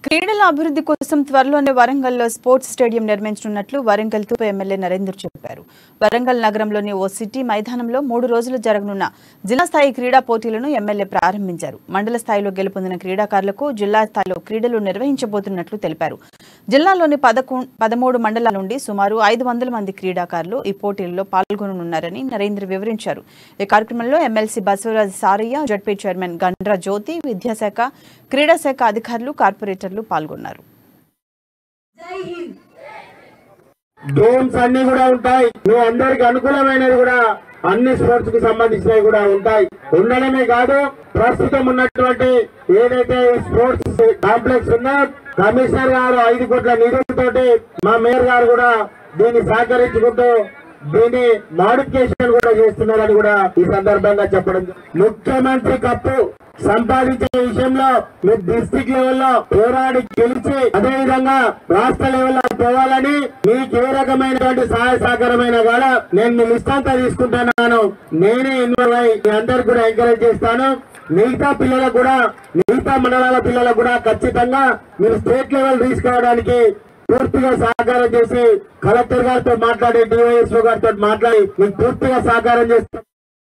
క్రీడల అభివృద్ధి కోసం త్వరలోనే వరంగల్లో స్పోర్ట్స్ స్టేడియం నిర్మించనున్నట్లు వరంగల్ తూర్పు ఎమ్మెల్యే నరేందర్ చెప్పారు. వరంగల్ నగరంలోని ఓ సిటీ మైదానంలో 3 రోజులు జరగనున్న జిల్లా స్థాయి క్రీడా పోటీలను ఎమ్మెల్యే ప్రారంభించారు. మండల స్థాయిలో గెలుపొందిన క్రీడాకారులకు జిల్లా స్థాయిలో క్రీడలు నిర్వహించబోతున్నట్లు తెలిపారు. జిల్లాలోని 13 మండలాల నుండి సుమారు 500 మంది క్రీడాకారులు ఈ పోటీల్లో పాల్గొననున్నారని నరేందర్ వివరించారు. ఈ కార్యక్రమంలో MLC Basavaraj Saraiah, ZP chairman Gandra Jyothi, విద్యాశాఖ, క్రీడా శాఖ అధికారులు, కార్పొరేటర్లు పాల్గొన్నారు. గేమ్స్ అన్ని కూడా ఉంటాయి. మీ అందరికి అనుకూలమైనది కూడా అన్ని స్పోర్ట్స్ కు సంబంధించినవి కూడా ఉంటాయి. ఉండడమే కాదు, ప్రస్తుతం ఉన్నటువంటి ఏదైతే స్పోర్ట్స్ కాంప్లెక్స్ ఉందో కమిషనర్ గారు 5 కోట్ల నిధులతోటి మా మేయర్ గారు కూడా దీన్ని సహకరించుకుంటూ దీన్ని మాడిఫికేషన్ కూడా చేస్తున్నారని కూడా ఈ సందర్భంగా చెప్పడం. ముఖ్యమంత్రి కప్పు సంపాదించే విషయంలో మీరు డిస్ట్రిక్ట్ లెవెల్లో పోరాడి గెలిచి అదేవిధంగా రాష్ట్ర లెవెల్లో పోవాలని మీకు ఏ రకమైనటువంటి సహాయ సహకారమైన కూడా నేను మీ లిస్ట్ అంతా తీసుకుంటున్నాను. నేనే ఇన్వాల్వ్ అయ్యి మీ అందరికి కూడా ఎంకరేజ్ చేస్తాను. మిగతా పిల్లలకు కూడా, మిగతా మండలాల పిల్లలకు కూడా ఖచ్చితంగా మీరు స్టేట్ లెవెల్ తీసుకోవడానికి పూర్తిగా సహకారం చేసి కలెక్టర్ గారితో మాట్లాడి, డివైఎస్ఓ గారితో మాట్లాడి మీకు పూర్తిగా సహకారం చేస్తాం.